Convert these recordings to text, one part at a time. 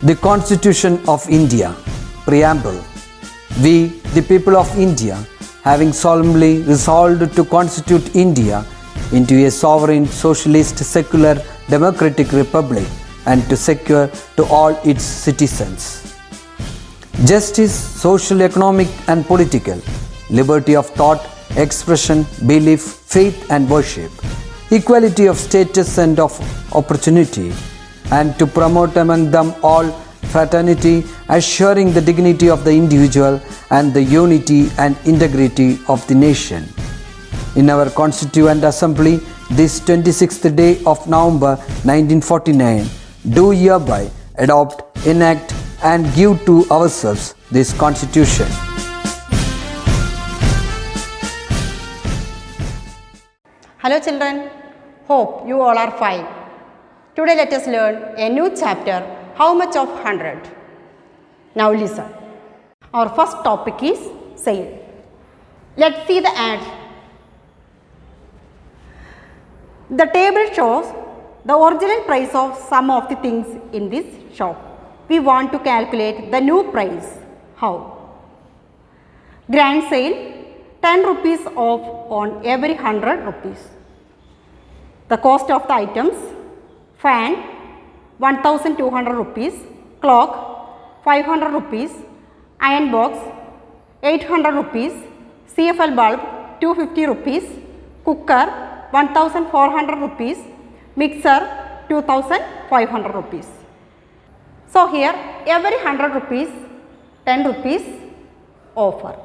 The Constitution of India, Preamble. We, the people of India, having solemnly resolved to constitute India into a sovereign, socialist, secular, democratic republic and to secure to all its citizens justice, social, economic and political, liberty of thought, expression, belief, faith and worship, equality of status and of opportunity, and to promote among them all fraternity, assuring the dignity of the individual and the unity and integrity of the nation. In our Constituent Assembly, this 26th day of November 1949, do hereby adopt, enact and give to ourselves this Constitution. Hello children, hope you all are fine. Today let us learn a new chapter, how much of 100. Now listen. Our first topic is sale. Let's see the ad. The table shows the original price of some of the things in this shop. We want to calculate the new price. How? Grand sale, 10 rupees off on every 100 rupees. The cost of the items: fan 1200 rupees, clock 500 rupees, iron box 800 rupees, CFL bulb 250 rupees, cooker 1400 rupees, mixer 2500 rupees. So here every 100 rupees 10 rupees offer.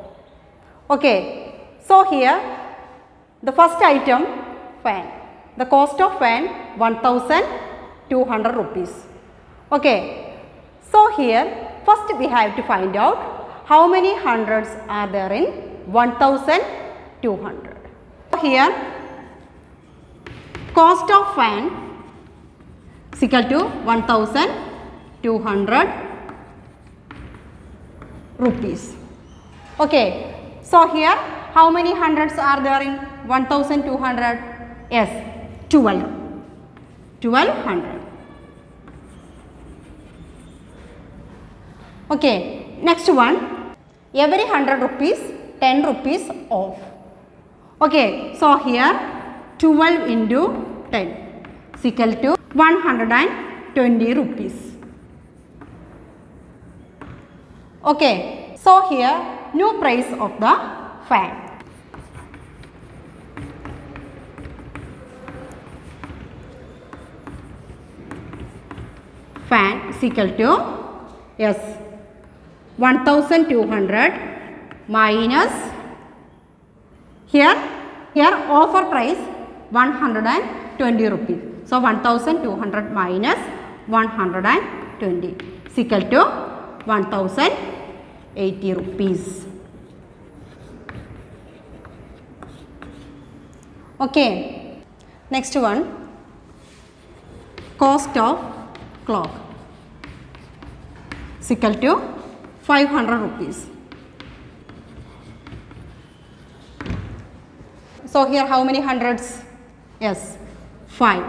Okay, so here the first item, fan. The cost of fan 1200 rupees. Okay, so here first we have to find out how many hundreds are there in 1200. Here cost of fan is equal to 1200 rupees. Okay, so here how many hundreds are there in 1200? Yes, 1200. Okay, next one, every 100 rupees 10 rupees off. Okay, so here 12 into 10 is equal to 120 rupees. Okay, so here new price of the fan. Fan is equal to, yes, 1200 minus here offer price 120 rupees. So 1200 minus 120 is equal to 1080 rupees. Okay, next one, cost of clock is equal to 500 rupees. So here how many hundreds? Yes, 5.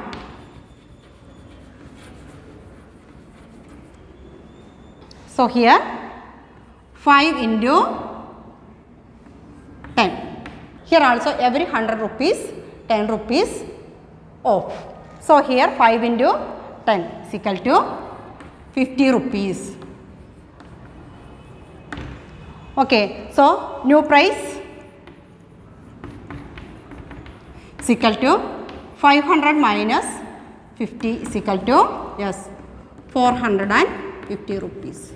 So here 5 into 10. Here also every 100 rupees 10 rupees off. So here 5 into 10 is equal to 50 rupees. Okay, so new price is equal to 500 minus 50 is equal to, yes, 450 rupees.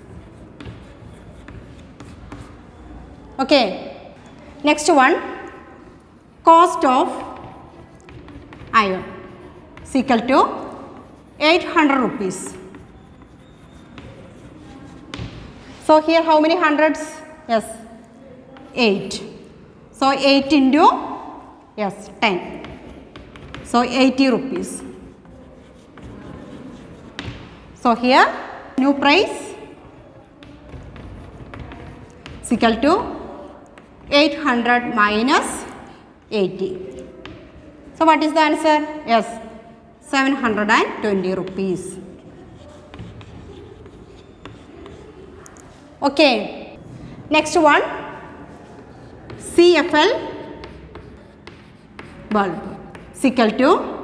Okay, next one, cost of iron is equal to 800 rupees. So here how many hundreds? Yes, 8. So 8 into, yes, 10. So 80 rupees. So here new price is equal to 800 minus 80. So what is the answer? Yes, 720 rupees. Okay. Next one, CFL bulb is equal to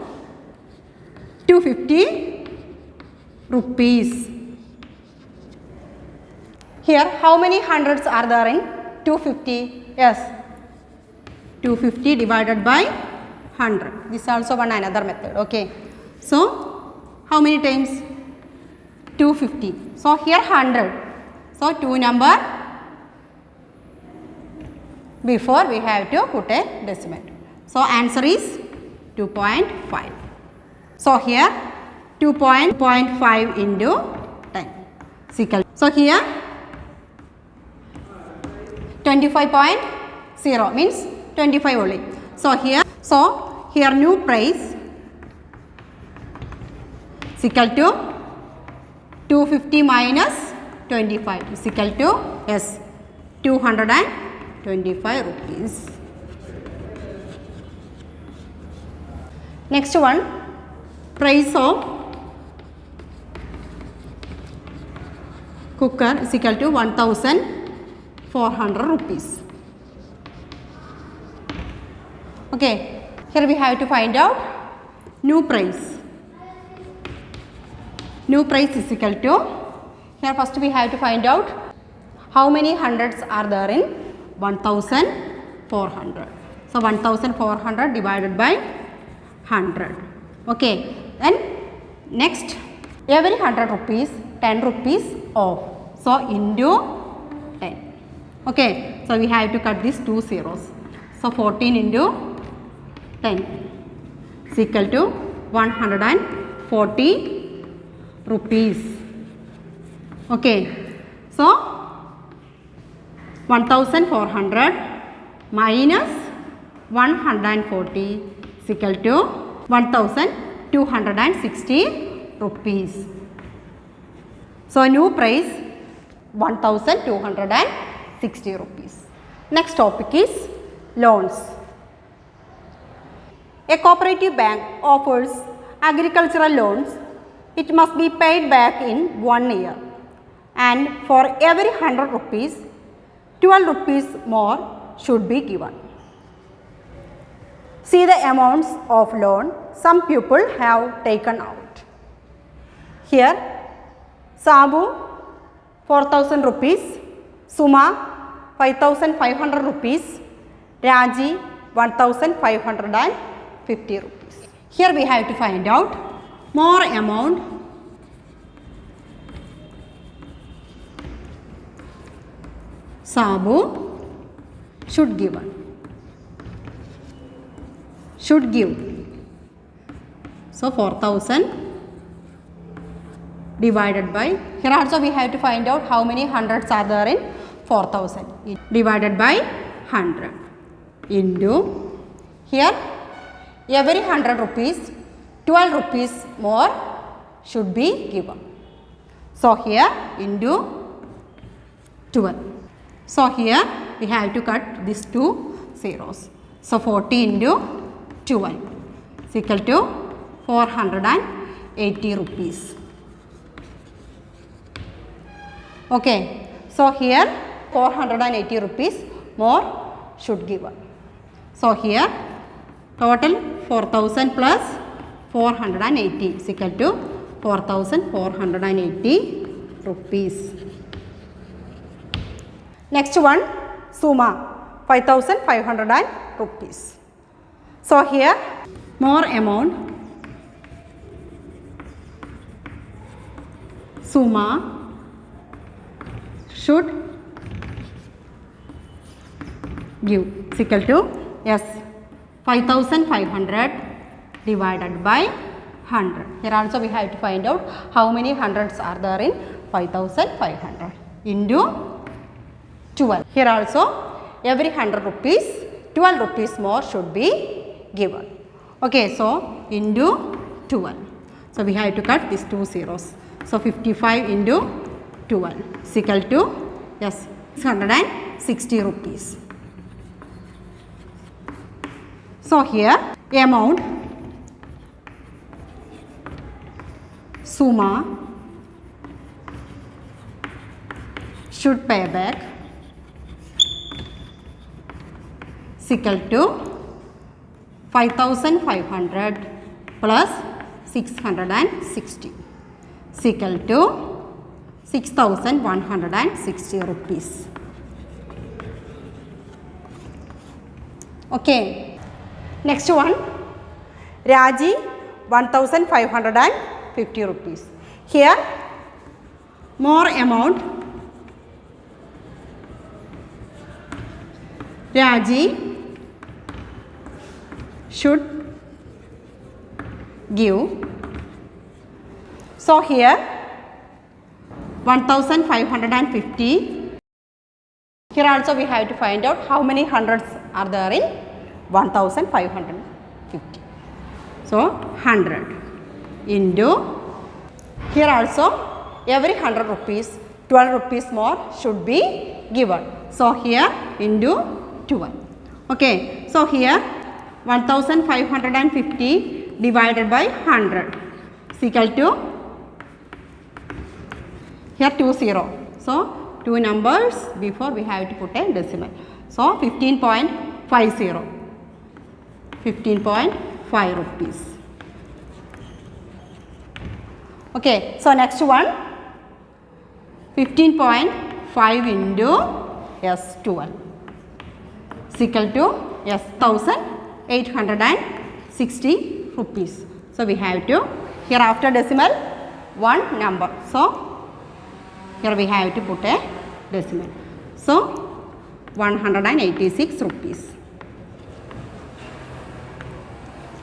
250 rupees. Here, how many hundreds are there in 250? Yes, 250 divided by 100. This is also one another method. Okay. So, how many times? 250. So, here 100. So, 2 number before we have to put a decimal. So, answer is 2.5. So, here 2.5 into 10 is equal. So, here 25.0 means 25 only. So, here new price is equal to 250 minus 25 is equal to yes 225 rupees. Next one, price of cooker is equal to 1400 rupees. Okay, here we have to find out new price. New price is equal to, here first we have to find out how many hundreds are there in 1400. So, 1400 divided by 100. Okay, then next every 100 rupees 10 rupees off. So, into 10. Okay, so we have to cut these two zeros. So, 14 into 10 is equal to 140 rupees. Okay, so 1400 minus 140 is equal to 1260 rupees. So, new price 1260 rupees. Next topic is loans. A cooperative bank offers agricultural loans. It must be paid back in 1 year, and for every 100 rupees, 12 rupees more should be given. See the amounts of loan some people have taken out. Here, Sabu 4000 rupees, Suma 5500 rupees, Raji 1550 rupees. Here we have to find out more amount Sabu should give. So, 4000 divided by, here also we have to find out how many hundreds are there in 4000 divided by 100 into, here every 100 rupees 12 rupees more should be given. So, here into 12. So, here we have to cut these two zeros. So, 40 into 12 is equal to 480 rupees. Okay. So, here 480 rupees more should given. So, here total 4000 plus 480 is equal to 4480 rupees. Next one, Suma 5500 rupees. So, here more amount Suma should give is equal to yes 5500 divided by 100. Here also we have to find out how many hundreds are there in 5500 into 12. Here also every 100 rupees 12 rupees more should be given. Okay, so into 12. So, we have to cut these two zeros. So, 55 into 12 is equal to yes 660 rupees. So, here amount Suma should pay back is equal to 5,500 plus 660 is equal to 6,160 rupees. Okay. Next one, Raji 1,550 rupees. Here more amount Raji should give. So here 1,550. Here also we have to find out how many hundreds are there in 1,550. So 100 into, here also every 100 rupees 12 rupees more should be given. So here into 12. Okay. So here 1,550 divided by 100 is equal to, here 20. So 2 numbers before we have to put a decimal. So 15.50. 15.5 rupees. Okay. So next one, 15.5 into S12 is equal to 1,860 rupees. So we have to, here after decimal one number. So here we have to put a decimal. So 186 rupees.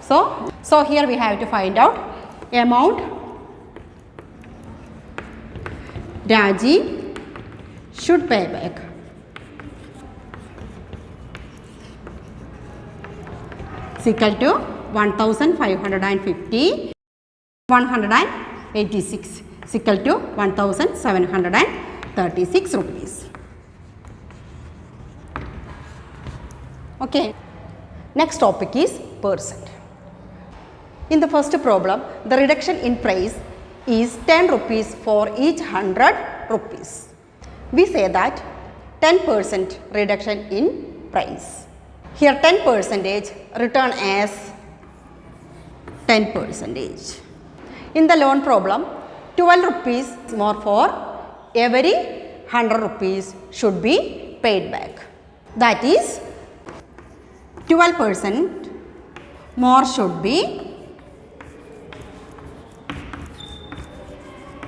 So here we have to find out amount Raji should pay back. Is equal to 1,550, 186 is equal to 1,736 rupees. Okay. Next topic is percent. In the first problem, the reduction in price is 10 rupees for each 100 rupees. We say that 10% reduction in price. Here 10% written as 10%. In the loan problem, 12 rupees more for every 100 rupees should be paid back. That is 12% more should be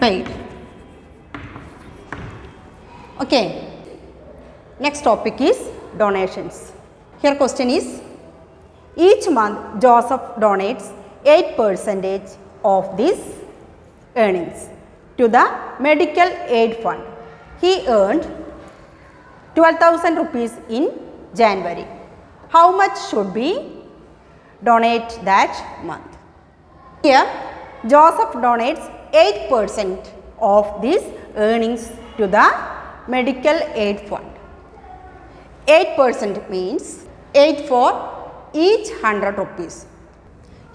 paid. Okay. Next topic is donations. Here question is, each month Joseph donates 8% of this earnings to the medical aid fund. He earned 12,000 rupees in January. How much should be donate that month? Here Joseph donates 8% of these earnings to the medical aid fund. 8% means 8 for each 100 rupees.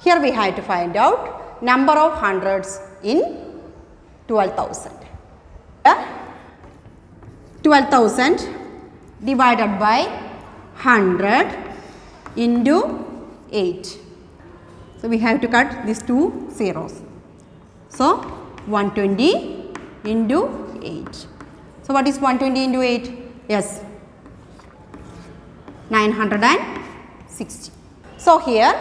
Here we have to find out number of hundreds in 12,000. 12,000 divided by 100 into 8. So we have to cut these two zeros. So 120 into 8. So what is 120 into 8? Yes, 960. So here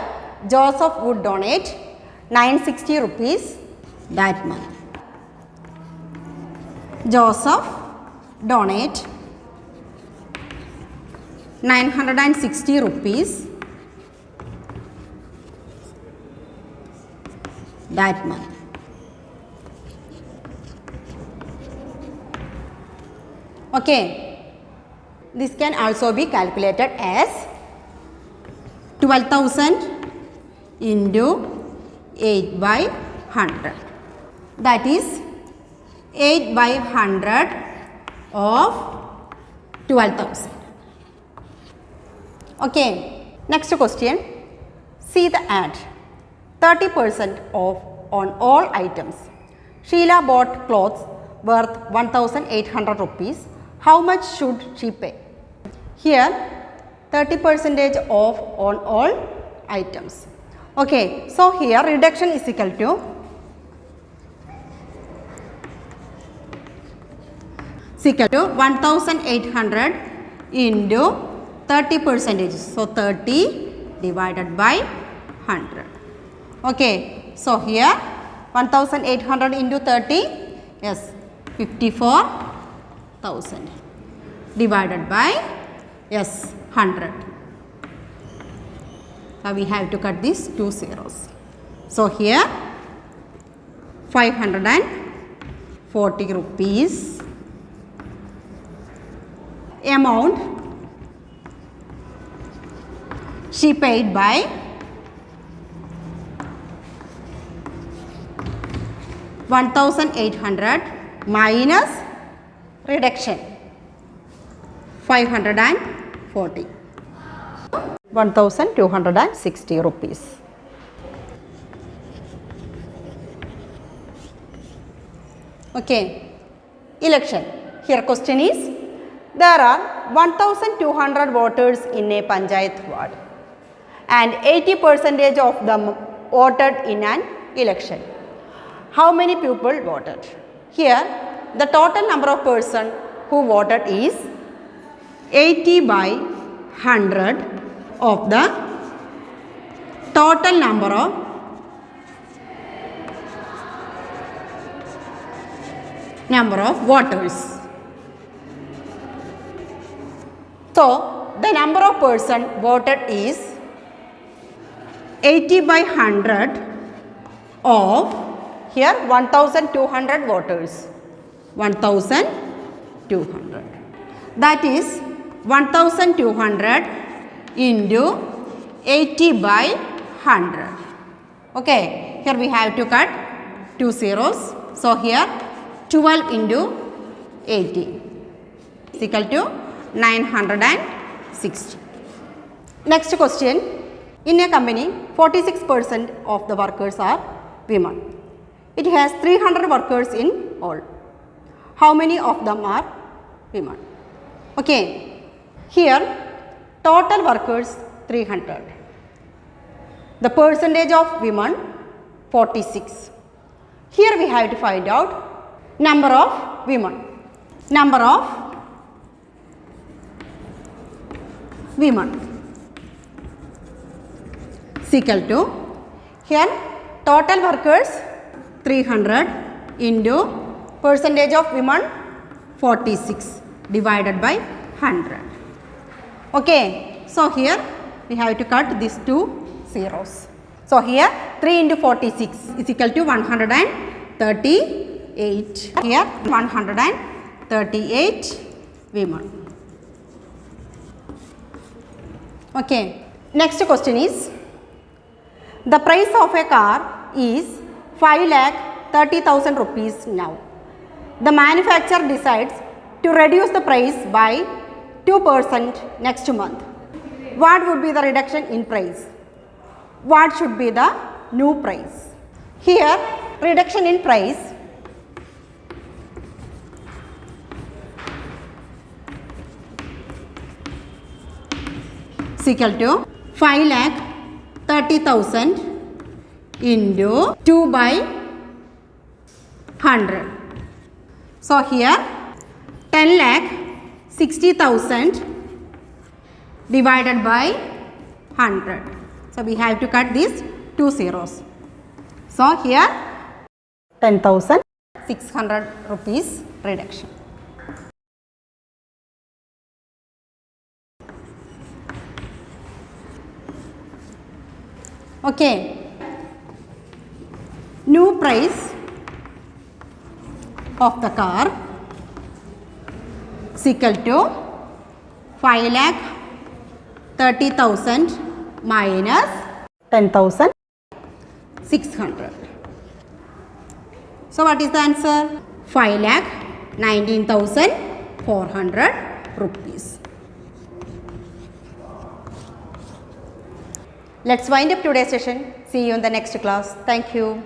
Joseph would donate 960 rupees that month. Joseph donate 960 rupees that month. Okay. This can also be calculated as 12,000 into 8 by 100. That is 8 by 100 of 12,000. Okay. Next question. See the ad. 30% off on all items. Sheila bought clothes worth 1,800 rupees how much should she pay? Here 30% off on all items. Okay, so here reduction is equal to 1800 into 30%. So 30 divided by 100. Okay, so here 1800 into 30, yes, 54,000 divided by, yes, 100. Now we have to cut these two zeros. So here 540 rupees amount she paid by 1800 minus reduction 540, 1260 rupees. Okay, election. Here question is, there are 1200 voters in a panchayat ward and 80% of them voted in an election. How many people voted? Here the total number of persons who voted is 80 by 100 of the total number of voters. So the number of persons voted is 80 by 100 of here 1200 voters, 1200, that is 1200 into 80 by 100. Okay, here we have to cut two zeros. So here 12 into 80 is equal to 960. Next question, in a company 46% of the workers are women. It has 300 workers in all. How many of them are women? Okay, here total workers 300. The percentage of women 46. Here we have to find out number of women. Number of women is equal to, here total workers 300 into percentage of women 46 divided by 100. Okay, so here we have to cut these two zeros. So here 3 into 46 is equal to 138. Here 138 women. Okay, next question is, the price of a car is 5,30,000 rupees now. The manufacturer decides to reduce the price by 2% next month. What would be the reduction in price? What should be the new price? Here reduction in price is equal to 5,30,000 into 2 by 100. So here 10,60,000 divided by 100. So we have to cut these two zeros. So here 10,600 rupees reduction. Okay, new price of the car is equal to 5,30,000 minus 10,600. So what is the answer? 5,19,400 rupees. Let's wind up today's session. See you in the next class. Thank you.